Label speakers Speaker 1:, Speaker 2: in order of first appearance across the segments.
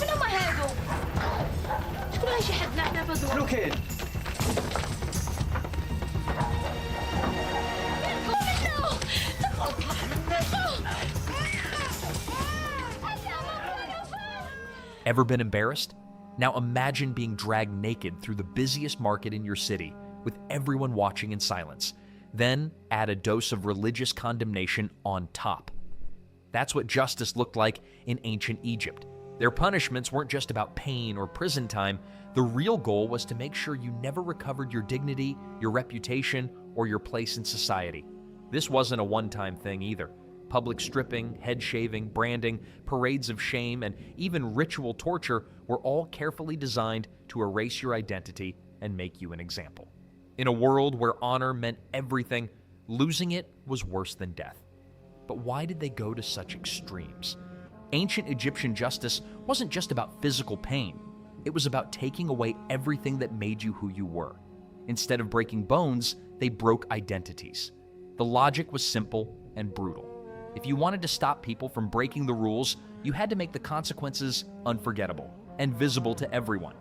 Speaker 1: منو ما هادو؟ شكون هاي شي حد نحن فضول؟
Speaker 2: شنو كاين؟
Speaker 3: Ever been embarrassed? Now imagine being dragged naked through the busiest market in your city with everyone watching in silence. Then add a dose of religious condemnation on top. That's what justice looked like in ancient Egypt. Their punishments weren't just about pain or prison time. The real goal was to make sure you never recovered your dignity, your reputation, or your place in society. This wasn't a one-time thing either. Public stripping, head shaving, branding, parades of shame, and even ritual torture were all carefully designed to erase your identity and make you an example. In a world where honor meant everything, losing it was worse than death. But why did they go to such extremes? Ancient Egyptian justice wasn't just about physical pain. It was about taking away everything that made you who you were. Instead of breaking bones, they broke identities. The logic was simple and brutal. If you wanted to stop people from breaking the rules, you had to make the consequences unforgettable and visible to everyone.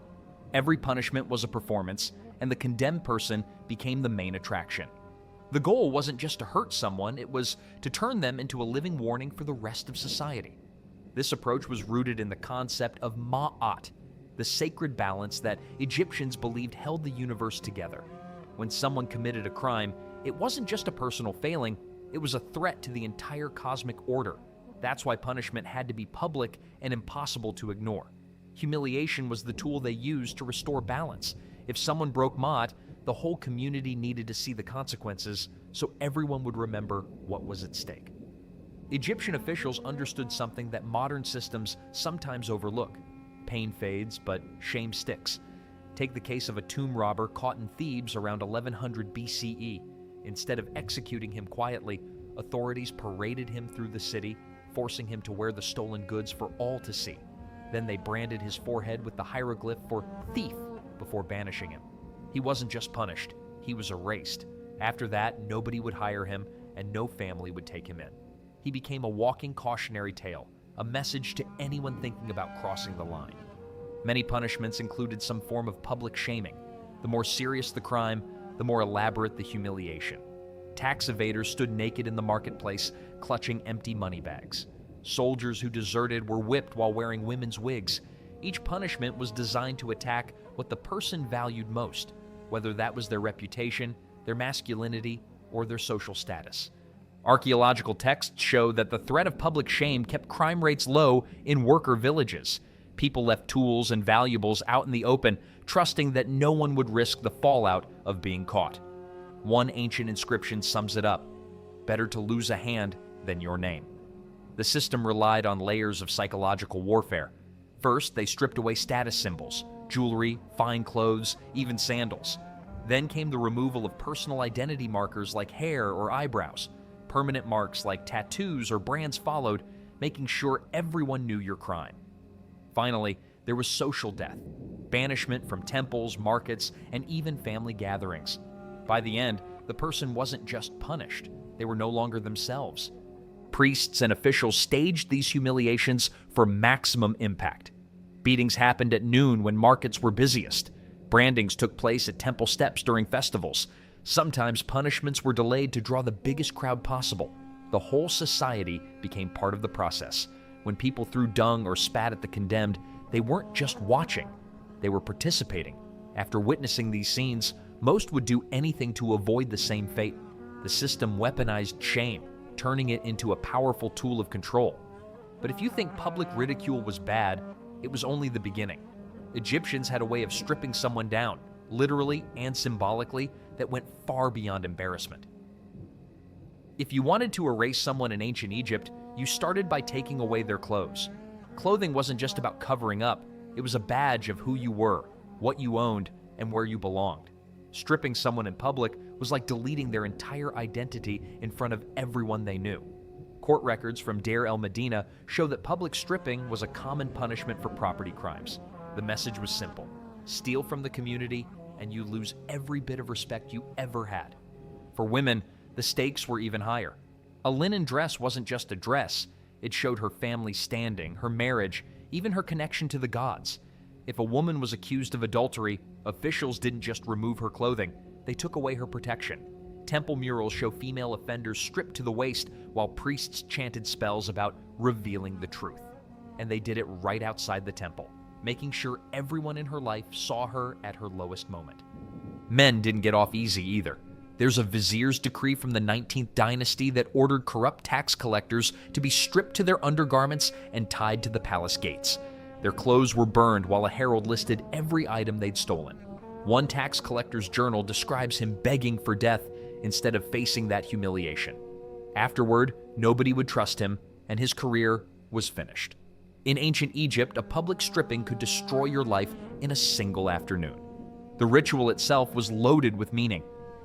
Speaker 3: Every punishment was a performance, and the condemned person became the main attraction. The goal wasn't just to hurt someone, it was to turn them into a living warning for the rest of society. This approach was rooted in the concept of ma'at, the sacred balance that Egyptians believed held the universe together. When someone committed a crime, it wasn't just a personal failing, it was a threat to the entire cosmic order. That's why punishment had to be public and impossible to ignore. Humiliation was the tool they used to restore balance. If someone broke Ma'at, the whole community needed to see the consequences so everyone would remember what was at stake. Egyptian officials understood something that modern systems sometimes overlook. Pain fades, but shame sticks. Take the case of a tomb robber caught in Thebes around 1100 BCE. Instead of executing him quietly, authorities paraded him through the city, forcing him to wear the stolen goods for all to see. Then they branded his forehead with the hieroglyph for thief before banishing him. He wasn't just punished, he was erased. After that, nobody would hire him and no family would take him in. He became a walking cautionary tale, a message to anyone thinking about crossing the line. Many punishments included some form of public shaming. The more serious the crime, the more elaborate the humiliation. Tax evaders stood naked in the marketplace, clutching empty money bags. Soldiers who deserted were whipped while wearing women's wigs. Each punishment was designed to attack what the person valued most, whether that was their reputation, their masculinity, or their social status. Archaeological texts show that the threat of public shame kept crime rates low in worker villages. People left tools and valuables out in the open, trusting that no one would risk the fallout of being caught. One ancient inscription sums it up: better to lose a hand than your name. The system relied on layers of psychological warfare. First, they stripped away status symbols, jewelry, fine clothes, even sandals. Then came the removal of personal identity markers like hair or eyebrows. Permanent marks like tattoos or brands followed, making sure everyone knew your crime. Finally, there was social death, banishment from temples, markets, and even family gatherings. By the end, the person wasn't just punished, they were no longer themselves. Priests and officials staged these humiliations for maximum impact. Beatings happened at noon when markets were busiest. Brandings took place at temple steps during festivals. Sometimes punishments were delayed to draw the biggest crowd possible. The whole society became part of the process. When people threw dung or spat at the condemned, they weren't just watching, they were participating. After witnessing these scenes, most would do anything to avoid the same fate. The system weaponized shame, turning it into a powerful tool of control. But if you think public ridicule was bad, it was only the beginning. Egyptians had a way of stripping someone down, literally and symbolically, that went far beyond embarrassment. If you wanted to erase someone in ancient Egypt, you started by taking away their clothes. Clothing wasn't just about covering up, it was a badge of who you were, what you owned, and where you belonged. Stripping someone in public was like deleting their entire identity in front of everyone they knew. Court records from Deir el-Medina show that public stripping was a common punishment for property crimes. The message was simple: steal from the community and you lose every bit of respect you ever had. For women, the stakes were even higher. A linen dress wasn't just a dress, It showed her family standing, her marriage, even her connection to the gods. If a woman was accused of adultery, officials didn't just remove her clothing, they took away her protection. Temple murals show female offenders stripped to the waist while priests chanted spells about revealing the truth. And they did it right outside the temple, making sure everyone in her life saw her at her lowest moment. Men didn't get off easy either. There's a vizier's decree from the 19th dynasty that ordered corrupt tax collectors to be stripped to their undergarments and tied to the palace gates. Their clothes were burned while a herald listed every item they'd stolen. One tax collector's journal describes him begging for death instead of facing that humiliation. Afterward, nobody would trust him, and his career was finished. In ancient Egypt, a public stripping could destroy your life in a single afternoon. The ritual itself was loaded with meaning.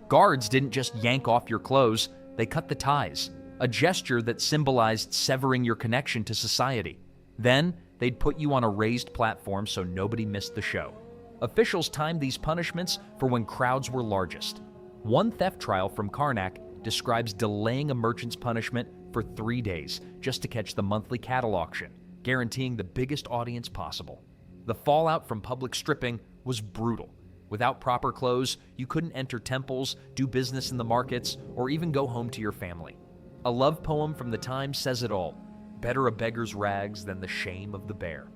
Speaker 3: Guards didn't just yank off your clothes, they cut the ties, a gesture that symbolized severing your connection to society. Then, they'd put you on a raised platform so nobody missed the show. Officials timed these punishments for when crowds were largest. One theft trial from Karnak describes delaying a merchant's punishment for 3 days just to catch the monthly cattle auction, guaranteeing the biggest audience possible. The fallout from public stripping was brutal. Without proper clothes, you couldn't enter temples, do business in the markets, or even go home to your family. A love poem from the time says it all: better a beggar's rags than the shame of the bear.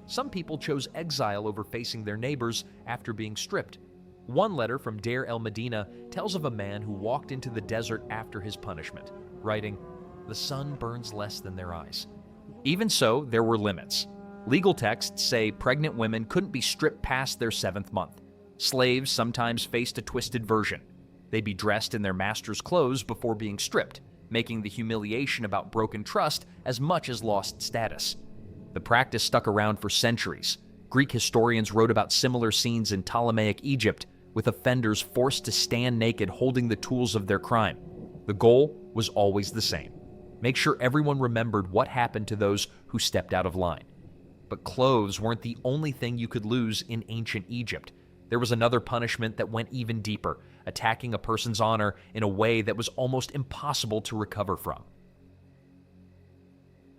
Speaker 3: Some people chose exile over facing their neighbors after being stripped. One letter from Deir el-Medina tells of a man who walked into the desert after his punishment, writing, "The sun burns less than their eyes." Even so, there were limits. Legal texts say pregnant women couldn't be stripped past their 7th month. Slaves sometimes faced a twisted version. They'd be dressed in their master's clothes before being stripped, making the humiliation about broken trust as much as lost status. The practice stuck around for centuries. Greek historians wrote about similar scenes in Ptolemaic Egypt, with offenders forced to stand naked holding the tools of their crime. The goal was always the same: make sure everyone remembered what happened to those who stepped out of line. But clothes weren't the only thing you could lose in ancient Egypt. There was another punishment that went even deeper, attacking a person's honor in a way that was almost impossible to recover from.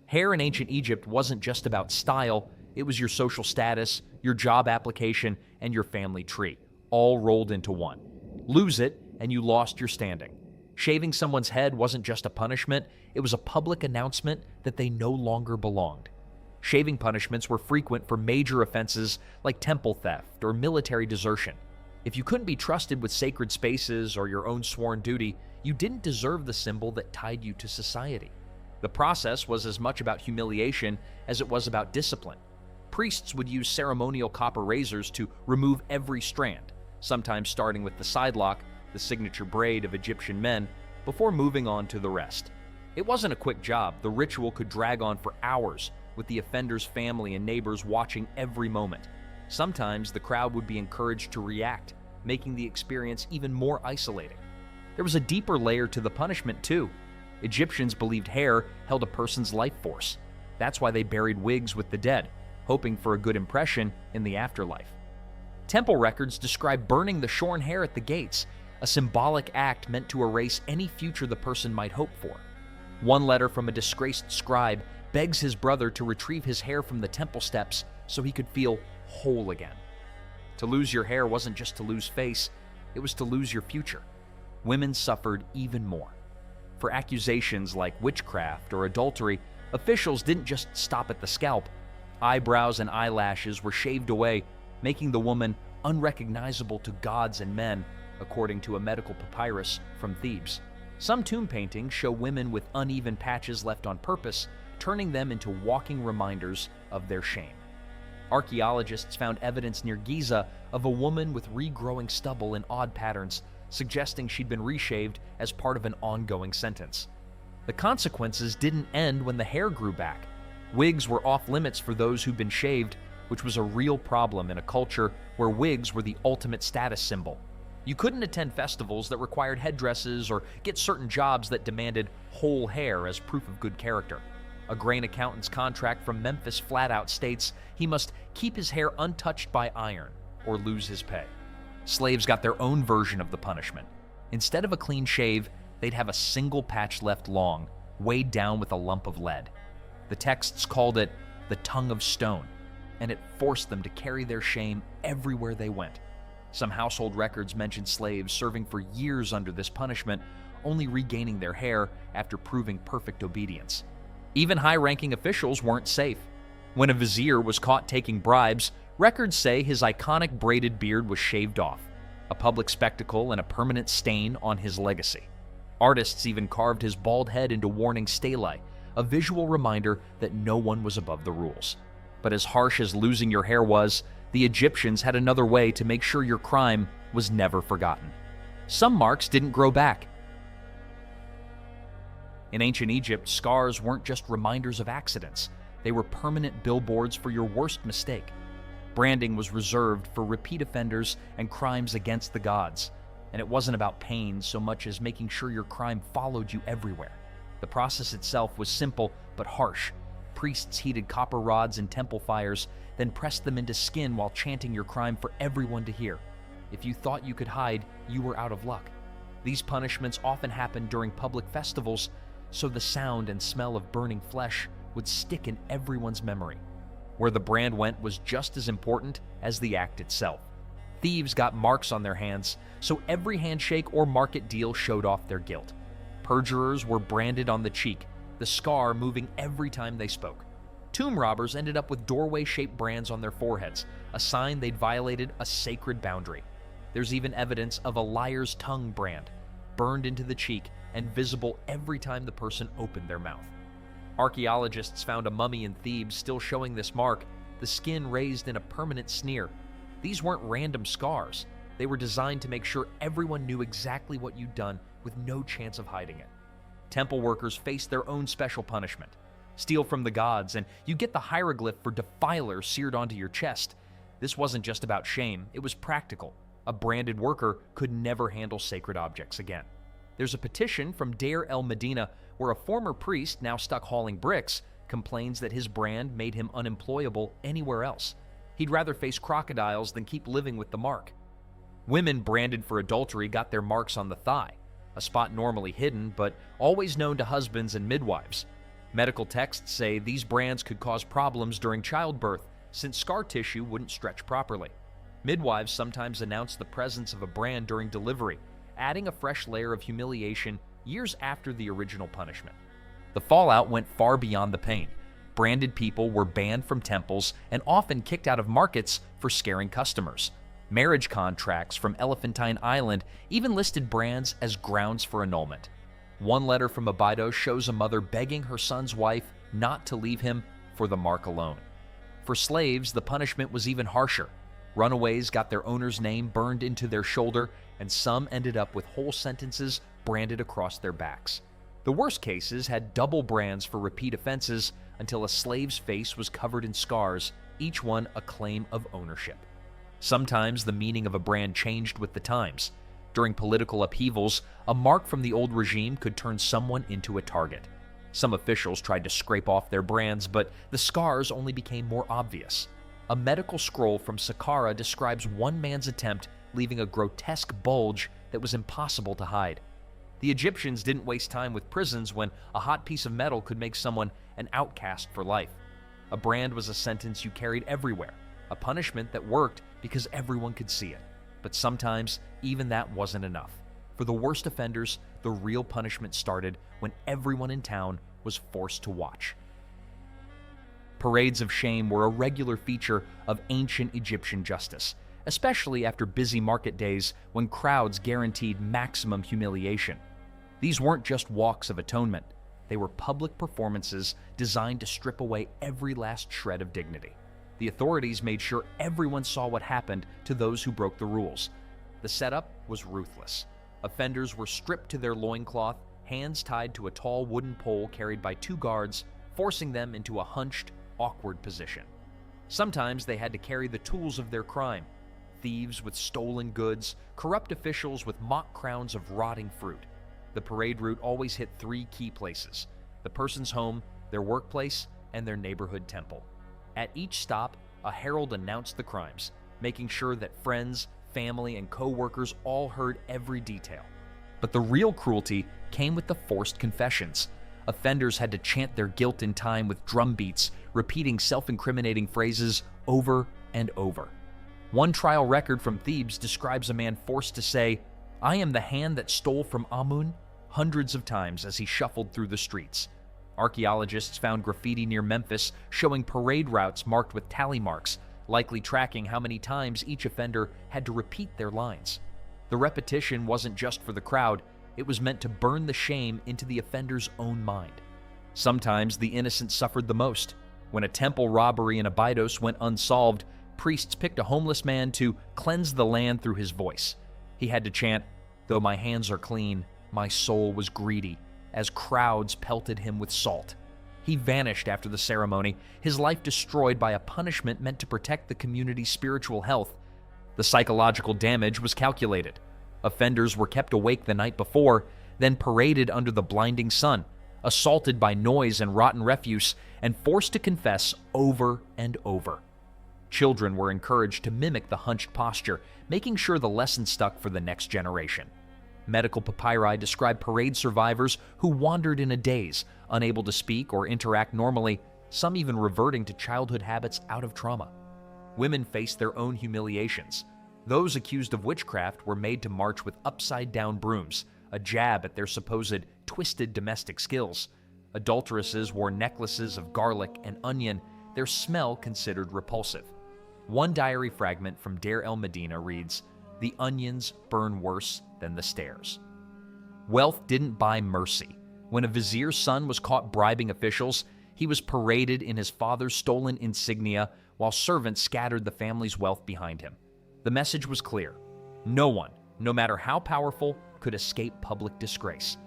Speaker 3: Hair in ancient Egypt wasn't just about style, it was your social status, your job application, and your family tree, all rolled into one. Lose it, and you lost your standing. Shaving someone's head wasn't just a punishment, it was a public announcement that they no longer belonged. Shaving punishments were frequent for major offenses like temple theft or military desertion. If you couldn't be trusted with sacred spaces or your own sworn duty, you didn't deserve the symbol that tied you to society. The process was as much about humiliation as it was about discipline. Priests would use ceremonial copper razors to remove every strand, sometimes starting with the sidelock, the signature braid of Egyptian men, before moving on to the rest. It wasn't a quick job. The ritual could drag on for hours, with the offender's family and neighbors watching every moment. Sometimes the crowd would be encouraged to react, making the experience even more isolating. There was a deeper layer to the punishment, too. Egyptians believed hair held a person's life force. That's why they buried wigs with the dead, hoping for a good impression in the afterlife. Temple records describe burning the shorn hair at the gates, a symbolic act meant to erase any future the person might hope for. One letter from a disgraced scribe begs his brother to retrieve his hair from the temple steps so he could feel whole again. To lose your hair wasn't just to lose face, it was to lose your future. Women suffered even more. For accusations like witchcraft or adultery, officials didn't just stop at the scalp. Eyebrows and eyelashes were shaved away, making the woman unrecognizable to gods and men, according to a medical papyrus from Thebes. Some tomb paintings show women with uneven patches left on purpose, turning them into walking reminders of their shame. Archaeologists found evidence near Giza of a woman with regrowing stubble in odd patterns, suggesting she'd been reshaved as part of an ongoing sentence. The consequences didn't end when the hair grew back. Wigs were off limits for those who'd been shaved, which was a real problem in a culture where wigs were the ultimate status symbol. You couldn't attend festivals that required headdresses or get certain jobs that demanded whole hair as proof of good character. A grain accountant's contract from Memphis flat out states he must keep his hair untouched by iron or lose his pay. Slaves got their own version of the punishment. Instead of a clean shave, they'd have a single patch left long, weighed down with a lump of lead. The texts called it the tongue of stone, and it forced them to carry their shame everywhere they went. Some household records mention slaves serving for years under this punishment, only regaining their hair after proving perfect obedience. Even high-ranking officials weren't safe. When a vizier was caught taking bribes, records say his iconic braided beard was shaved off, a public spectacle and a permanent stain on his legacy. Artists even carved his bald head into warning stelae, a visual reminder that no one was above the rules. But as harsh as losing your hair was, the Egyptians had another way to make sure your crime was never forgotten. Some marks didn't grow back. In ancient Egypt, scars weren't just reminders of accidents. They were permanent billboards for your worst mistake. Branding was reserved for repeat offenders and crimes against the gods, and it wasn't about pain so much as making sure your crime followed you everywhere. The process itself was simple but harsh. Priests heated copper rods in temple fires, then pressed them into skin while chanting your crime for everyone to hear. If you thought you could hide, you were out of luck. These punishments often happened during public festivals, so the sound and smell of burning flesh would stick in everyone's memory. Where the brand went was just as important as the act itself. Thieves got marks on their hands, so every handshake or market deal showed off their guilt. Perjurers were branded on the cheek, the scar moving every time they spoke. Tomb robbers ended up with doorway-shaped brands on their foreheads, a sign they'd violated a sacred boundary. There's even evidence of a liar's tongue brand, burned into the cheek and visible every time the person opened their mouth. Archaeologists found a mummy in Thebes still showing this mark, the skin raised in a permanent sneer. These weren't random scars. They were designed to make sure everyone knew exactly what you'd done with no chance of hiding it. Temple workers faced their own special punishment. Steal from the gods, and you get the hieroglyph for defiler seared onto your chest. This wasn't just about shame, it was practical. A branded worker could never handle sacred objects again. There's a petition from Deir el-Medina where a former priest, now stuck hauling bricks, complains that his brand made him unemployable anywhere else. He'd rather face crocodiles than keep living with the mark. Women branded for adultery got their marks on the thigh, a spot normally hidden but always known to husbands and midwives. Medical texts say these brands could cause problems during childbirth since scar tissue wouldn't stretch properly. Midwives sometimes announced the presence of a brand during delivery, adding a fresh layer of humiliation years after the original punishment. The fallout went far beyond the pain. Branded people were banned from temples and often kicked out of markets for scaring customers. Marriage contracts from Elephantine Island even listed brands as grounds for annulment. One letter from Abydos shows a mother begging her son's wife not to leave him for the mark alone. For slaves, the punishment was even harsher. Runaways got their owner's name burned into their shoulder, and some ended up with whole sentences branded across their backs. The worst cases had double brands for repeat offenses until a slave's face was covered in scars, each one a claim of ownership. Sometimes the meaning of a brand changed with the times. During political upheavals, a mark from the old regime could turn someone into a target. Some officials tried to scrape off their brands, but the scars only became more obvious. A medical scroll from Saqqara describes one man's attempt leaving a grotesque bulge that was impossible to hide. The Egyptians didn't waste time with prisons when a hot piece of metal could make someone an outcast for life. A brand was a sentence you carried everywhere, a punishment that worked because everyone could see it. But sometimes, even that wasn't enough. For the worst offenders, the real punishment started when everyone in town was forced to watch. Parades of shame were a regular feature of ancient Egyptian justice, especially after busy market days when crowds guaranteed maximum humiliation. These weren't just walks of atonement. They were public performances designed to strip away every last shred of dignity. The authorities made sure everyone saw what happened to those who broke the rules. The setup was ruthless. Offenders were stripped to their loincloth, hands tied to a tall wooden pole carried by two guards, forcing them into a hunched, awkward position. Sometimes they had to carry the tools of their crime: thieves with stolen goods, corrupt officials with mock crowns of rotting fruit. The parade route always hit three key places: the person's home, their workplace, and their neighborhood temple. At each stop, a herald announced the crimes, making sure that friends, family, and co-workers all heard every detail. But the real cruelty came with the forced confessions. offenders had to chant their guilt in time with drum beats, repeating self-incriminating phrases over and over. One trial record from Thebes describes a man forced to say, "I am the hand that stole from Amun," hundreds of times as he shuffled through the streets. Archaeologists found graffiti near Memphis showing parade routes marked with tally marks, likely tracking how many times each offender had to repeat their lines. The repetition wasn't just for the crowd, it was meant to burn the shame into the offender's own mind. Sometimes the innocent suffered the most. When a temple robbery in Abydos went unsolved, priests picked a homeless man to cleanse the land through his voice. He had to chant, "Though my hands are clean, my soul was greedy," as crowds pelted him with salt. He vanished after the ceremony, his life destroyed by a punishment meant to protect the community's spiritual health. The psychological damage was calculated. Offenders were kept awake the night before, then paraded under the blinding sun, assaulted by noise and rotten refuse, and forced to confess over and over. Children were encouraged to mimic the hunched posture, making sure the lesson stuck for the next generation. Medical papyri describe parade survivors who wandered in a daze, unable to speak or interact normally, some even reverting to childhood habits out of trauma. Women faced their own humiliations. Those accused of witchcraft were made to march with upside-down brooms, a jab at their supposed twisted domestic skills. Adulteresses wore necklaces of garlic and onion, their smell considered repulsive. One diary fragment from Deir el-Medina reads, "The onions burn worse than the stairs." Wealth didn't buy mercy. When a vizier's son was caught bribing officials, he was paraded in his father's stolen insignia while servants scattered the family's wealth behind him. The message was clear. No one, no matter how powerful, could escape public disgrace.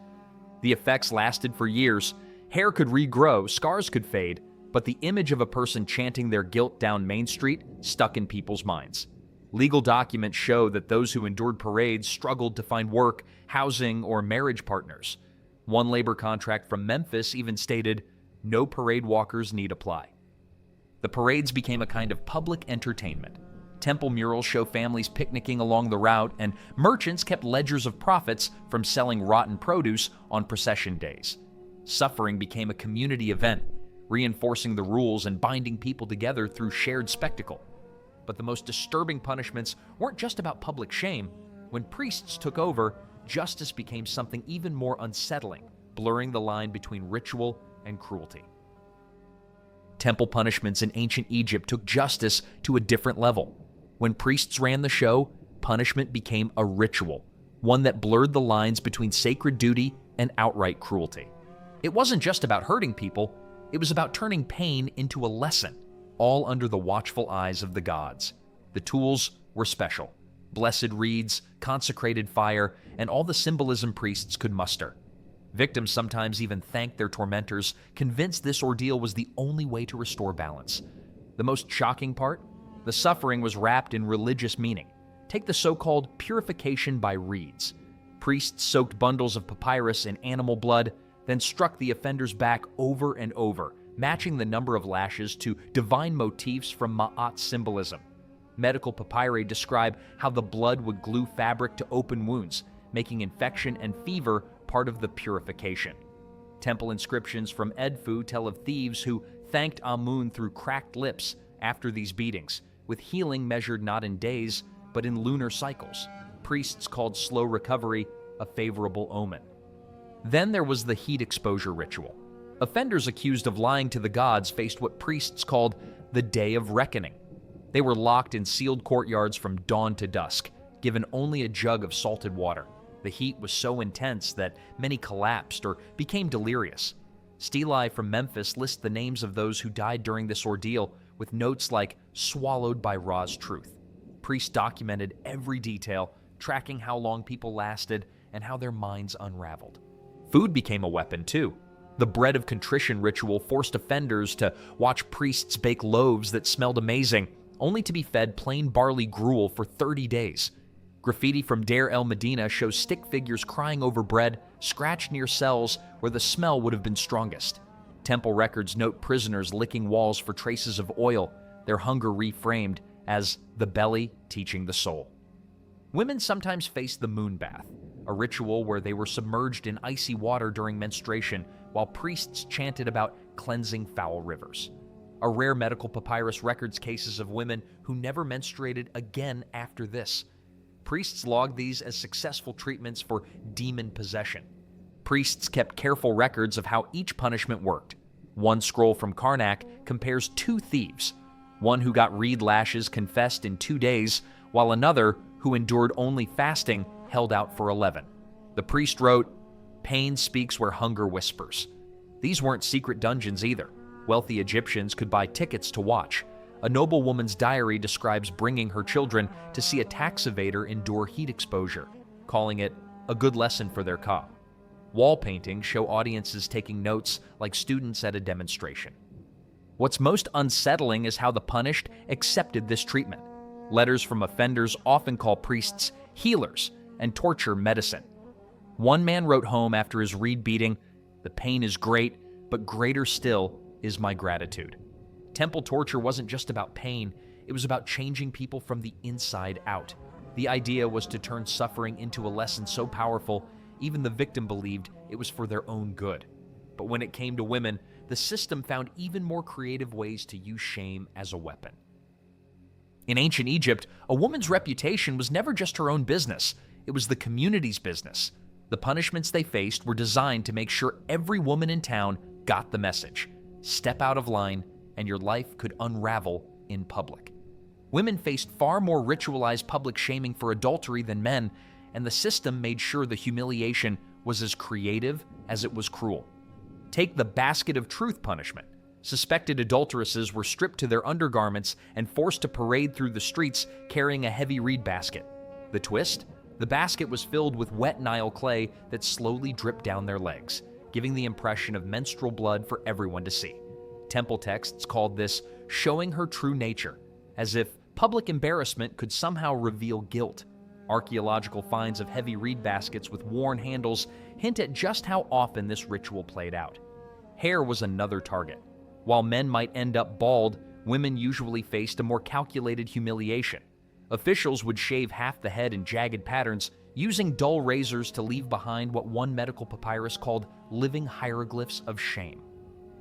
Speaker 3: The effects lasted for years. Hair could regrow, scars could fade, but the image of a person chanting their guilt down Main Street stuck in people's minds. Legal documents show that those who endured parades struggled to find work, housing, or marriage partners. One labor contract from Memphis even stated, "No parade walkers need apply." The parades became a kind of public entertainment. Temple murals show families picnicking along the route, and merchants kept ledgers of profits from selling rotten produce on procession days. Suffering became a community event, reinforcing the rules and binding people together through shared spectacle. But the most disturbing punishments weren't just about public shame. When priests took over, justice became something even more unsettling, blurring the line between ritual and cruelty. Temple punishments in ancient Egypt took justice to a different level. When priests ran the show, punishment became a ritual, one that blurred the lines between sacred duty and outright cruelty. It wasn't just about hurting people, it was about turning pain into a lesson, all under the watchful eyes of the gods. The tools were special: blessed reeds, consecrated fire, and all the symbolism priests could muster. Victims sometimes even thanked their tormentors, convinced this ordeal was the only way to restore balance. The most shocking part? The suffering was wrapped in religious meaning. Take the so-called purification by reeds. Priests soaked bundles of papyrus in animal blood, then struck the offender's back over and over, matching the number of lashes to divine motifs from Ma'at symbolism. Medical papyri describe how the blood would glue fabric to open wounds, making infection and fever part of the purification. Temple inscriptions from Edfu tell of thieves who thanked Amun through cracked lips after these beatings, with healing measured not in days, but in lunar cycles. Priests called slow recovery a favorable omen. Then there was the heat exposure ritual. Offenders accused of lying to the gods faced what priests called the Day of Reckoning. They were locked in sealed courtyards from dawn to dusk, given only a jug of salted water. The heat was so intense that many collapsed or became delirious. Stelae from Memphis list the names of those who died during this ordeal, with notes like "swallowed by Ra's truth." Priests documented every detail, tracking how long people lasted and how their minds unraveled. Food became a weapon too. The bread of contrition ritual forced offenders to watch priests bake loaves that smelled amazing, only to be fed plain barley gruel for 30 days. Graffiti from Deir el-Medina shows stick figures crying over bread, scratched near cells where the smell would have been strongest. Temple records note prisoners licking walls for traces of oil, their hunger reframed as the belly teaching the soul. Women sometimes faced the moon bath, a ritual where they were submerged in icy water during menstruation, while priests chanted about cleansing foul rivers. A rare medical papyrus records cases of women who never menstruated again after this. Priests logged these as successful treatments for demon possession. Priests kept careful records of how each punishment worked. One scroll from Karnak compares two thieves. One who got reed lashes confessed in 2 days, while another, who endured only fasting, held out for 11. The priest wrote, "Pain speaks where hunger whispers." These weren't secret dungeons either. Wealthy Egyptians could buy tickets to watch. A noblewoman's diary describes bringing her children to see a tax evader endure heat exposure, calling it a good lesson for their ka. Wall paintings show audiences taking notes like students at a demonstration. What's most unsettling is how the punished accepted this treatment. Letters from offenders often call priests healers and torture medicine. One man wrote home after his reed beating, "The pain is great, but greater still is my gratitude." Temple torture wasn't just about pain, it was about changing people from the inside out. The idea was to turn suffering into a lesson so powerful, even the victim believed it was for their own good. But when it came to women, the system found even more creative ways to use shame as a weapon. In ancient Egypt, a woman's reputation was never just her own business, it was the community's business. The punishments they faced were designed to make sure every woman in town got the message. Step out of line, and your life could unravel in public. Women faced far more ritualized public shaming for adultery than men, and the system made sure the humiliation was as creative as it was cruel. Take the basket of truth punishment. Suspected adulteresses were stripped to their undergarments and forced to parade through the streets carrying a heavy reed basket. The twist? The basket was filled with wet Nile clay that slowly dripped down their legs, giving the impression of menstrual blood for everyone to see. Temple texts called this showing her true nature, as if public embarrassment could somehow reveal guilt. Archaeological finds of heavy reed baskets with worn handles hint at just how often this ritual played out. Hair was another target. While men might end up bald, women usually faced a more calculated humiliation. Officials would shave half the head in jagged patterns, using dull razors to leave behind what one medical papyrus called living hieroglyphs of shame.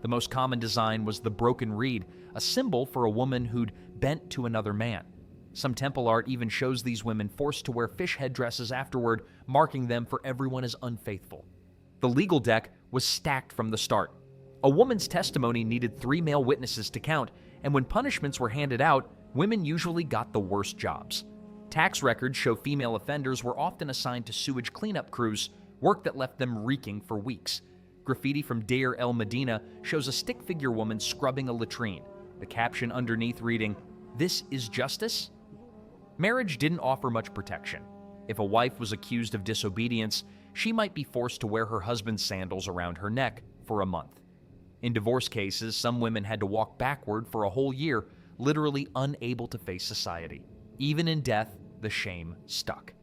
Speaker 3: The most common design was the broken reed, a symbol for a woman who'd bent to another man. Some temple art even shows these women forced to wear fish headdresses afterward, marking them for everyone as unfaithful. The legal deck was stacked from the start. A woman's testimony needed 3 male witnesses to count, and when punishments were handed out, women usually got the worst jobs. Tax records show female offenders were often assigned to sewage cleanup crews, work that left them reeking for weeks. Graffiti from Deir el Medina shows a stick figure woman scrubbing a latrine, the caption underneath reading, "This is justice?" Marriage didn't offer much protection. If a wife was accused of disobedience, she might be forced to wear her husband's sandals around her neck for a month. In divorce cases, some women had to walk backward for a whole year, literally unable to face society. Even in death, the shame stuck.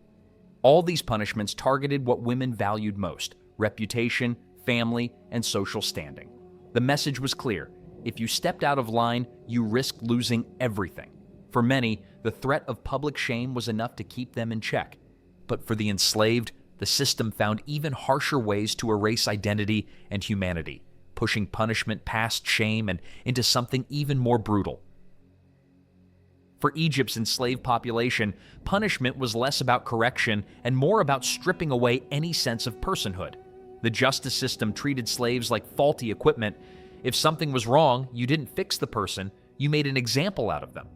Speaker 3: All these punishments targeted what women valued most: reputation, family, and social standing. The message was clear: if you stepped out of line, you risked losing everything. For many, the threat of public shame was enough to keep them in check. But for the enslaved, the system found even harsher ways to erase identity and humanity, pushing punishment past shame and into something even more brutal. For Egypt's enslaved population, punishment was less about correction and more about stripping away any sense of personhood. The justice system treated slaves like faulty equipment. If something was wrong, you didn't fix the person, you made an example out of them.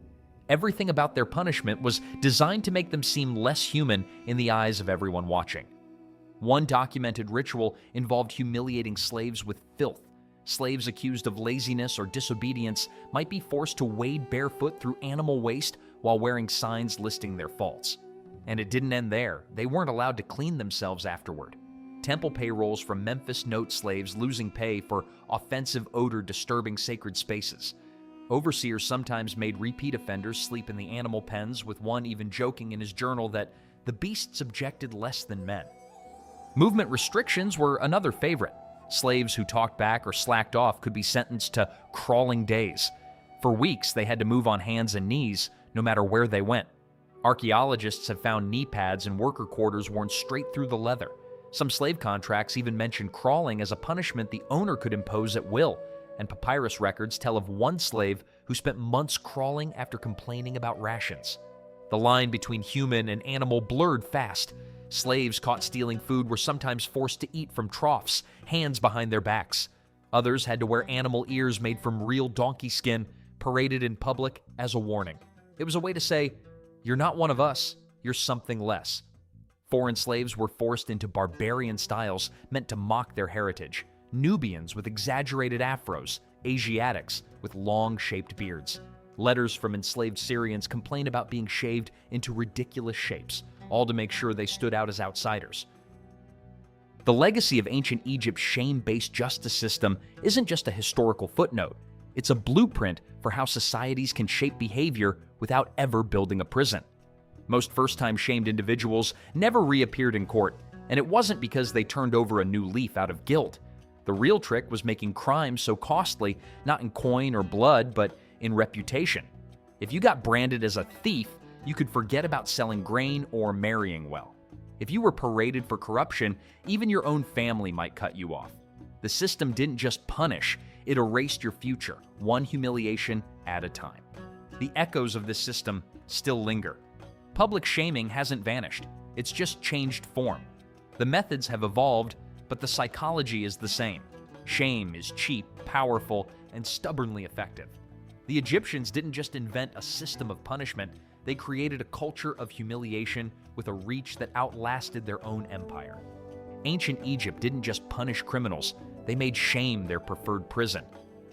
Speaker 3: Everything about their punishment was designed to make them seem less human in the eyes of everyone watching. One documented ritual involved humiliating slaves with filth. Slaves accused of laziness or disobedience might be forced to wade barefoot through animal waste while wearing signs listing their faults. And it didn't end there. They weren't allowed to clean themselves afterward. Temple payrolls from Memphis note slaves losing pay for offensive odor disturbing sacred spaces. Overseers sometimes made repeat offenders sleep in the animal pens, with one even joking in his journal that the beasts objected less than men. Movement restrictions were another favorite. Slaves who talked back or slacked off could be sentenced to crawling days. For weeks, they had to move on hands and knees, no matter where they went. Archaeologists have found knee pads in worker quarters worn straight through the leather, Some slave contracts even mention crawling as a punishment the owner could impose at will, and papyrus records tell of one slave who spent months crawling after complaining about rations. The line between human and animal blurred fast. Slaves caught stealing food were sometimes forced to eat from troughs, hands behind their backs. Others had to wear animal ears made from real donkey skin, paraded in public as a warning. It was a way to say, "You're not one of us, you're something less." Foreign slaves were forced into barbarian styles meant to mock their heritage. Nubians with exaggerated afros, Asiatics with long-shaped beards. Letters from enslaved Syrians complain about being shaved into ridiculous shapes, all to make sure they stood out as outsiders. The legacy of ancient Egypt's shame-based justice system isn't just a historical footnote. It's a blueprint for how societies can shape behavior without ever building a prison. Most first-time shamed individuals never reappeared in court, and it wasn't because they turned over a new leaf out of guilt. The real trick was making crime so costly, not in coin or blood, but in reputation. If you got branded as a thief, you could forget about selling grain or marrying well. If you were paraded for corruption, even your own family might cut you off. The system didn't just punish, it erased your future, one humiliation at a time. The echoes of this system still linger. Public shaming hasn't vanished, it's just changed form. The methods have evolved, but the psychology is the same. Shame is cheap, powerful, and stubbornly effective. The Egyptians didn't just invent a system of punishment, they created a culture of humiliation with a reach that outlasted their own empire. Ancient Egypt didn't just punish criminals, they made shame their preferred prison.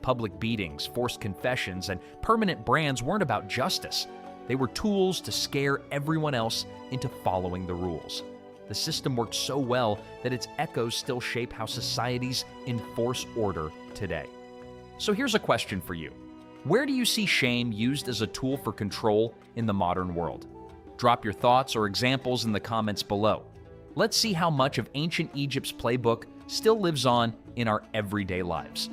Speaker 3: Public beatings, forced confessions, and permanent brands weren't about justice. They were tools to scare everyone else into following the rules. The system worked so well that its echoes still shape how societies enforce order today. So here's a question for you. Where do you see shame used as a tool for control in the modern world? Drop your thoughts or examples in the comments below. Let's see how much of ancient Egypt's playbook still lives on in our everyday lives.